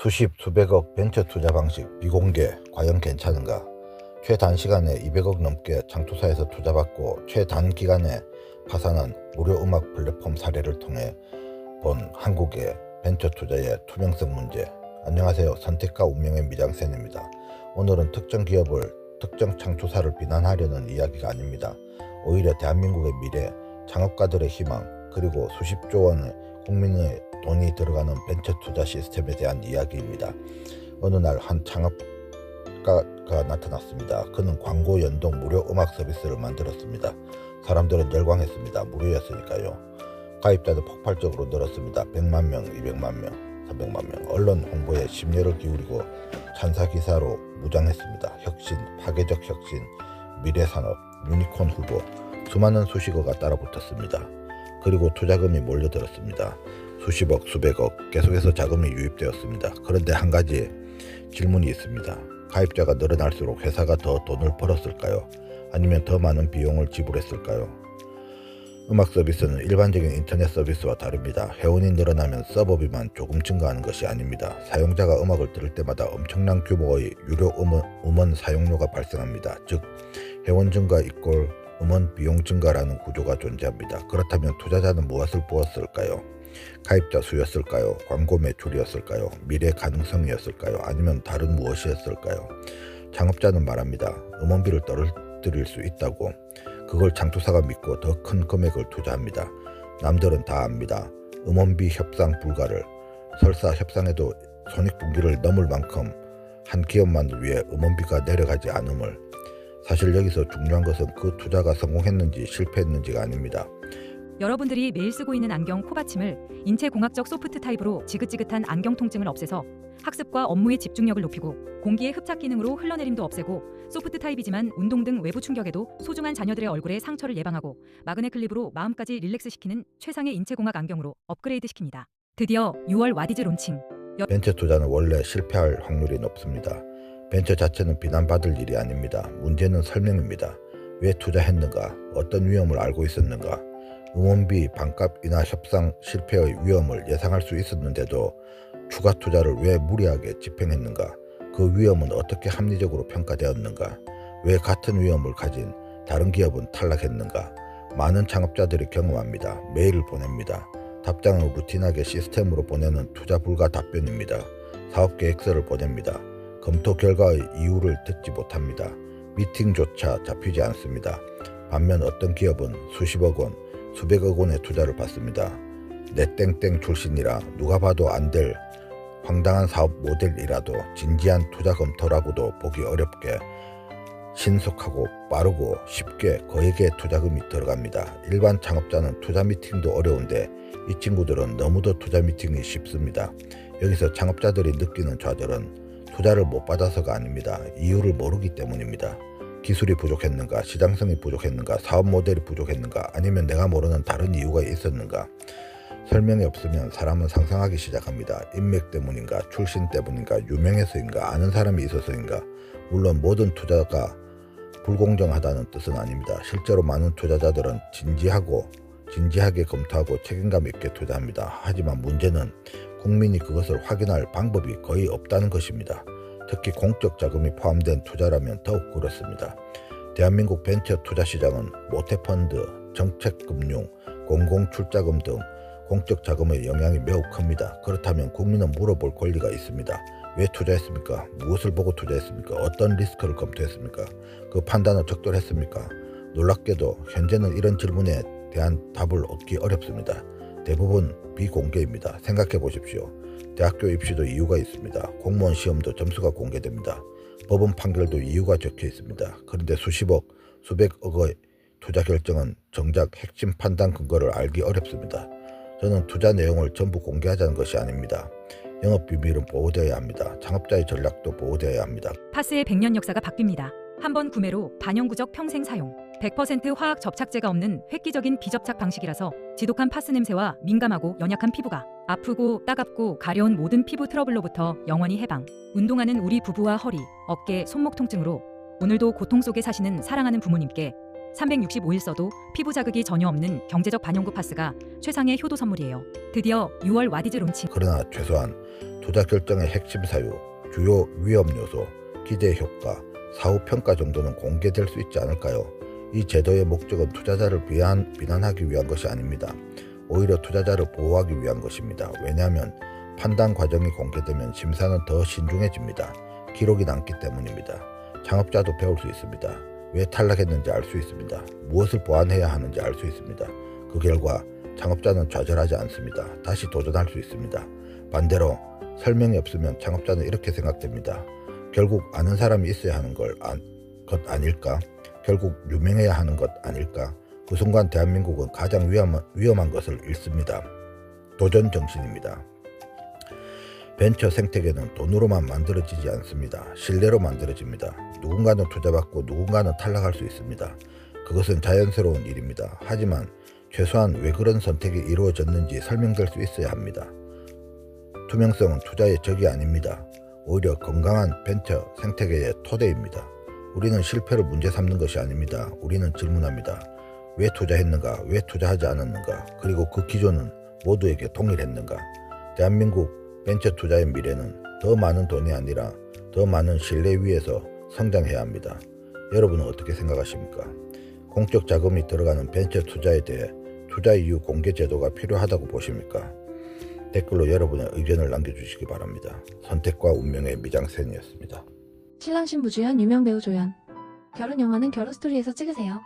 수십 수백억 벤처 투자 방식 비공개 과연 괜찮은가? 최단시간에 200억 넘게 장투사에서 투자받고 최단기간에 파산한 무료 음악 플랫폼 사례를 통해 본 한국의 벤처 투자의 투명성 문제. 안녕하세요. 선택과 운명의 미장센입니다. 오늘은 특정 기업을 특정 창투사를 비난하려는 이야기가 아닙니다. 오히려 대한민국의 미래, 창업가들의 희망, 그리고 수십조 원의 국민의 돈이 들어가는 벤처 투자 시스템에 대한 이야기입니다. 어느 날 한 창업가가 나타났습니다. 그는 광고 연동 무료 음악 서비스를 만들었습니다. 사람들은 열광했습니다. 무료였으니까요. 가입자도 폭발적으로 늘었습니다. 100만 명, 200만 명, 300만 명. 언론 홍보에 심려를 기울이고 찬사 기사로 무장했습니다. 혁신, 파괴적 혁신, 미래산업, 유니콘 후보, 수많은 수식어가 따라붙었습니다. 그리고 투자금이 몰려들었습니다. 수십억, 수백억 계속해서 자금이 유입되었습니다. 그런데 한 가지 질문이 있습니다. 가입자가 늘어날수록 회사가 더 돈을 벌었을까요? 아니면 더 많은 비용을 지불했을까요? 음악 서비스는 일반적인 인터넷 서비스와 다릅니다. 회원이 늘어나면 서버비만 조금 증가하는 것이 아닙니다. 사용자가 음악을 들을 때마다 엄청난 규모의 유료 음원 사용료가 발생합니다. 즉 회원 증가 이꼴 음원 비용 증가라는 구조가 존재합니다. 그렇다면 투자자는 무엇을 보았을까요? 가입자 수였을까요? 광고 매출이었을까요? 미래 가능성이었을까요? 아니면 다른 무엇이었을까요? 창업자는 말합니다. 음원비를 떨어뜨릴 수 있다고. 그걸 장투사가 믿고 더 큰 금액을 투자합니다. 남들은 다 압니다. 음원비 협상 불가를. 설사 협상에도 손익분기를 넘을 만큼 한 기업만을 위해 음원비가 내려가지 않음을. 사실 여기서 중요한 것은 그 투자가 성공했는지 실패했는지가 아닙니다. 여러분들이 매일 쓰고 있는 안경 코받침을 인체공학적 소프트 타입으로 지긋지긋한 안경 통증을 없애서 학습과 업무의 집중력을 높이고 공기의 흡착 기능으로 흘러내림도 없애고 소프트 타입이지만 운동 등 외부 충격에도 소중한 자녀들의 얼굴에 상처를 예방하고 마그넷 클립으로 마음까지 릴렉스시키는 최상의 인체공학 안경으로 업그레이드 시킵니다. 드디어 6월 와디즈 론칭. 벤처 투자는 원래 실패할 확률이 높습니다. 벤처 자체는 비난받을 일이 아닙니다. 문제는 설명입니다. 왜 투자했는가? 어떤 위험을 알고 있었는가? 음원비 반값 인하 협상 실패의 위험을 예상할 수 있었는데도 추가 투자를 왜 무리하게 집행했는가? 그 위험은 어떻게 합리적으로 평가되었는가? 왜 같은 위험을 가진 다른 기업은 탈락했는가? 많은 창업자들이 경험합니다. 메일을 보냅니다. 답장은 루틴하게 시스템으로 보내는 투자 불가 답변입니다. 사업계획서를 보냅니다. 검토 결과의 이유를 듣지 못합니다. 미팅조차 잡히지 않습니다. 반면 어떤 기업은 수십억 원, 수백억 원의 투자를 받습니다. 내 땡땡 출신이라 누가 봐도 안 될 황당한 사업 모델이라도 진지한 투자 검토라고도 보기 어렵게 신속하고 빠르고 쉽게 거액의 투자금이 들어갑니다. 일반 창업자는 투자 미팅도 어려운데 이 친구들은 너무도 투자 미팅이 쉽습니다. 여기서 창업자들이 느끼는 좌절은 투자를 못 받아서가 아닙니다. 이유를 모르기 때문입니다. 기술이 부족했는가, 시장성이 부족했는가, 사업 모델이 부족했는가, 아니면 내가 모르는 다른 이유가 있었는가. 설명이 없으면 사람은 상상하기 시작합니다. 인맥 때문인가, 출신 때문인가, 유명해서인가, 아는 사람이 있어서인가. 물론 모든 투자가 불공정하다는 뜻은 아닙니다. 실제로 많은 투자자들은 진지하게 검토하고 책임감 있게 투자합니다. 하지만 문제는 국민이 그것을 확인할 방법이 거의 없다는 것입니다. 특히 공적 자금이 포함된 투자라면 더욱 그렇습니다. 대한민국 벤처 투자 시장은 모태펀드, 정책금융, 공공출자금 등 공적 자금의 영향이 매우 큽니다. 그렇다면 국민은 물어볼 권리가 있습니다. 왜 투자했습니까? 무엇을 보고 투자했습니까? 어떤 리스크를 검토했습니까? 그 판단은 적절했습니까? 놀랍게도 현재는 이런 질문에 대한 답을 얻기 어렵습니다. 대부분 비공개입니다. 생각해 보십시오. 대학교 입시도 이유가 있습니다. 공무원 시험도 점수가 공개됩니다. 법원 판결도 이유가 적혀 있습니다. 그런데 수십억, 수백억의 투자 결정은 정작 핵심 판단 근거를 알기 어렵습니다. 저는 투자 내용을 전부 공개하자는 것이 아닙니다. 영업 비밀은 보호되어야 합니다. 창업자의 전략도 보호되어야 합니다. 파스의 100년 역사가 바뀝니다. 한 번 구매로 반영구적 평생 사용. 100% 화학 접착제가 없는 획기적인 비접착 방식이라서 지독한 파스 냄새와 민감하고 연약한 피부가 아프고 따갑고 가려운 모든 피부 트러블로부터 영원히 해방. 운동하는 우리 부부와 허리, 어깨, 손목 통증으로 오늘도 고통 속에 사시는 사랑하는 부모님께 365일 써도 피부 자극이 전혀 없는 경제적 반영구 파스가 최상의 효도 선물이에요. 드디어 6월 와디즈 론칭. 그러나 최소한 투자 결정의 핵심 사유, 주요 위험 요소, 기대 효과, 사후 평가 정도는 공개될 수 있지 않을까요? 이 제도의 목적은 투자자를 비난하기 위한 것이 아닙니다. 오히려 투자자를 보호하기 위한 것입니다. 왜냐하면 판단 과정이 공개되면 심사는 더 신중해집니다. 기록이 남기 때문입니다. 창업자도 배울 수 있습니다. 왜 탈락했는지 알 수 있습니다. 무엇을 보완해야 하는지 알 수 있습니다. 그 결과 창업자는 좌절하지 않습니다. 다시 도전할 수 있습니다. 반대로 설명이 없으면 창업자는 이렇게 생각됩니다. 결국 아는 사람이 있어야 하는 것 아닐까? 결국 유명해야 하는 것 아닐까? 그 순간 대한민국은 가장 위험한 것을 잃습니다. 도전 정신입니다. 벤처 생태계는 돈으로만 만들어지지 않습니다. 신뢰로 만들어집니다. 누군가는 투자받고 누군가는 탈락할 수 있습니다. 그것은 자연스러운 일입니다. 하지만 최소한 왜 그런 선택이 이루어졌는지 설명될 수 있어야 합니다. 투명성은 투자의 적이 아닙니다. 오히려 건강한 벤처 생태계의 토대입니다. 우리는 실패를 문제 삼는 것이 아닙니다. 우리는 질문합니다. 왜 투자했는가? 왜 투자하지 않았는가? 그리고 그 기조는 모두에게 동일했는가? 대한민국 벤처 투자의 미래는 더 많은 돈이 아니라 더 많은 신뢰 위에서 성장해야 합니다. 여러분은 어떻게 생각하십니까? 공적 자금이 들어가는 벤처 투자에 대해 투자 이유 공개 제도가 필요하다고 보십니까? 댓글로 여러분의 의견을 남겨주시기 바랍니다. 선택과 운명의 미장센이었습니다. 신랑 신부 주연 유명 배우 조연. 결혼 영화는 결혼스토리에서 찍으세요.